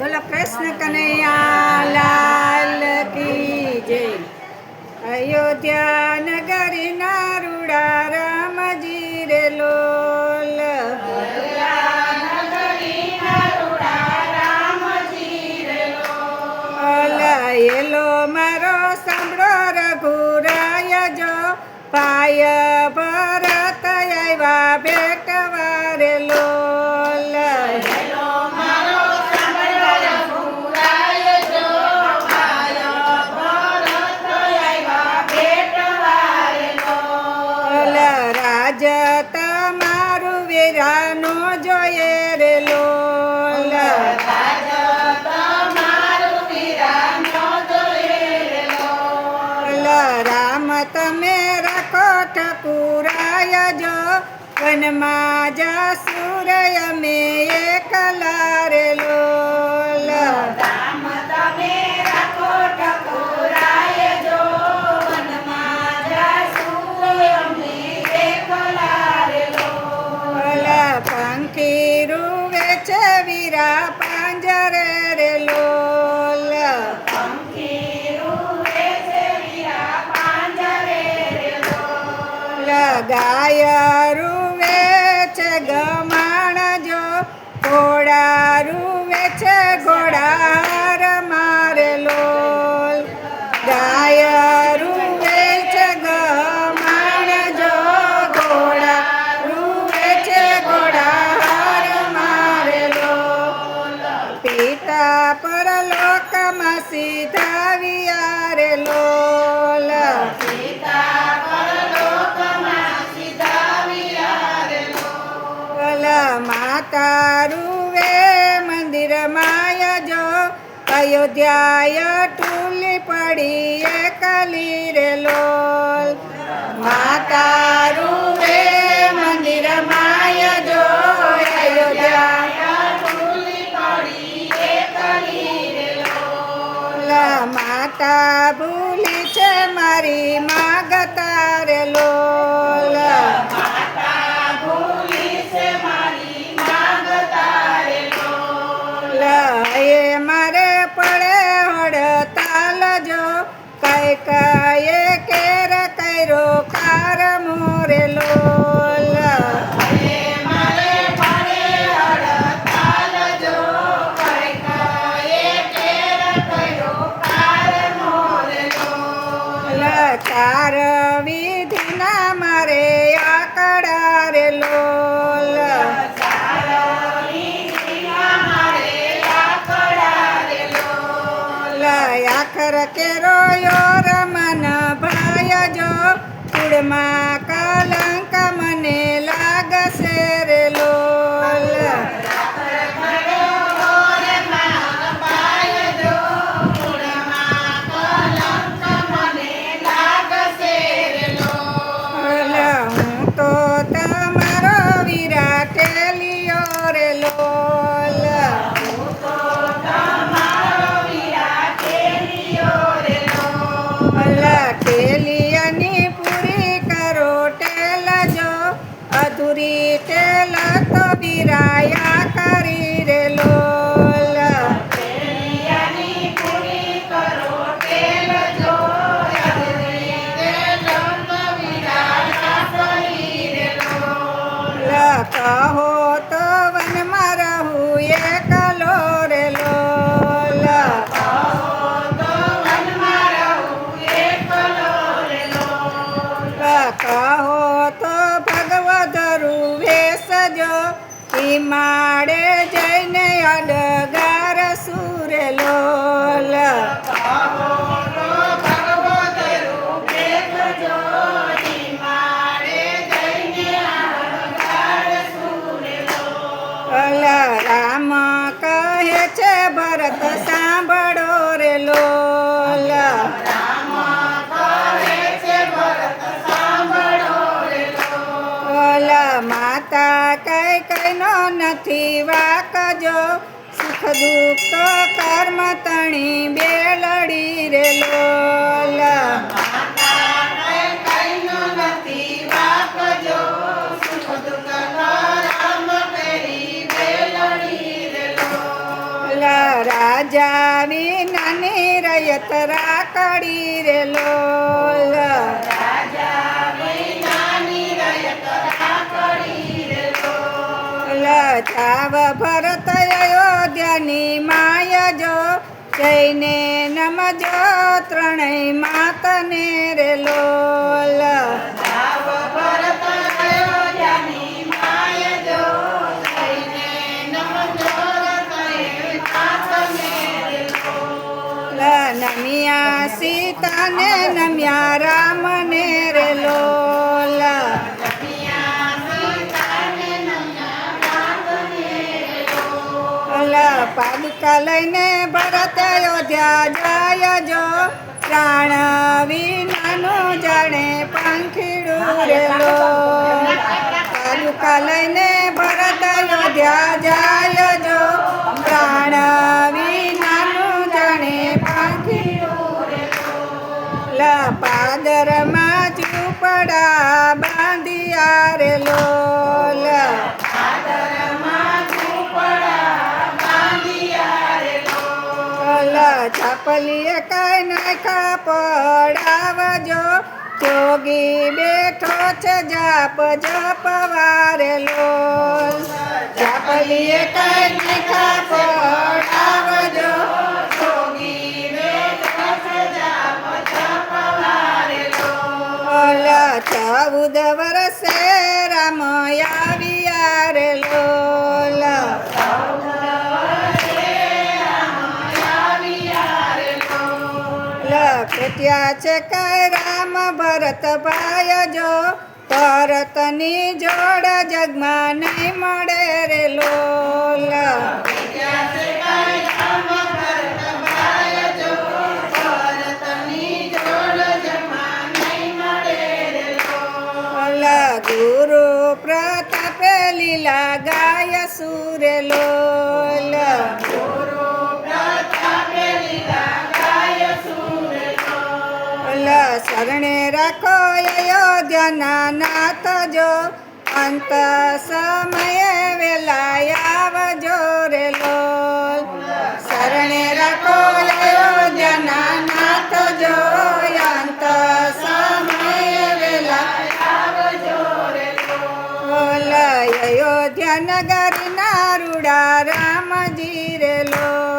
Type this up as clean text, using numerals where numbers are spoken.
બોલો કૃષ્ણ કનૈયા લાલ કી જય। અયોધ્યા નગરી ના રૂડા રામજી રે લોલ। એલો મારો સાંભળો રઘુરાય જો પાય ભરત આવ્યા ભેટવા રે લોલ। રાજ તમારું વીરાનો જોઈએ રે લોલ। રામ તમે રાખો ઠકુરાય જો વનમાં જાસુરય મે એકલા રે લોલ। રામ તમે રાખો ઠકુરાય જો વનમાં જાસુરય મે એકલા રે લોલ। પંખી રૂવે છે વીરા પાંજરે રે લોલ। ગાય રૂવે છે ગમાણ જો ઘોડા રૂવે છે ઘોડા મારે લોલ। ગાય રૂવે છે ગમાણ જો ઘોડા રૂવે છે ઘોડા મારે લોલ। પિતા પરલોકમાં સીધાવ્યા રે લોલ। માતા રૂવે મંદિર માયા જો અયોધ્યા ટૂલી પડી એકલી રે લોલ। માતા રૂવે મંદિર માયા જો અયોધ્યા ટૂલી પડી એકલી રે લોલ। માતા ભૂલી છે મારી માગતા રે લોલ। એ મારે પડે હડતાલ જો કઈ કઈ કેર કર્યો કાર મોરે લોલ। કાર વિધિના મારે આકડા રે લોલ। આખર કેરો યો રમન ભાય જો કુળમાં કલંક મને લાગશે રે લોલ। હું તો તમારો વિરાટ લિયો રે લોલ। ટેલિયાની પૂરી કરો ટેલ જો અધૂરી ટેલ તો વિરાયા કરી રે લોલ। કહો તો વનમાં રહું એકલો રે લોલ। કહો તો ભગવદ રૂવેશ જો હિમાડે જઈને અડગાર સુરે લોલ। રામ કહે છે ભરત સાંભળો રે લોલ। માતા કઈ કઈ નો નથી વાક જો સુખ દુઃખ તો કર્મ તણી બેલડી રે લોલ। રાજા વિનાની રયત રાખડી રે લોલ જાવ ભરત અયોધ્યાની માય જો જઈને નમજો ત્રણેય માતને રે લોલ નમ્યા સીતાને નમ્યા રામને રે લોલ પાદુકા લઈને ભરત અયોધ્યા જાય જો પ્રાણ વિનાનું જાણે પંખીડું રે લોલ પાદુકા લઈને ભરત અયોધ્યા જાય જો પ્રાણ વિનાનું જાણે પંખીડું રે લોલ પાદરમાં ઝૂંપડા બાંધિયા રે લોલ છાપલીએ કાંઈ નાખા પડાવજો જોગી બેઠો છે જાપ જપવારે લોલ છાપલીએ કાંઈ નાખા પડાવજો જોગી બેઠો છે જાપ જપવારે લોલ 14 વર્ષે રામ આવ્યા રે લોલ પેટ્યા છે કાંઈ રામ ભરત ભાઈ જો ભરતની જોડ જગમાં નહીં મળે રે લોલ ગુરુ પ્રતાપે લીલા ગાય સુરે લોલ શરણે રાખો અયોધ્યાના નાથ જો અંત સમયે વેલા આવજો રે લોલ શરણે રાખો અયોધ્યાના નાથ જો અંત સમયે વેલા આવજો રે લોલ અયોધ્યા નગરના રૂડા રામજી રે લોલ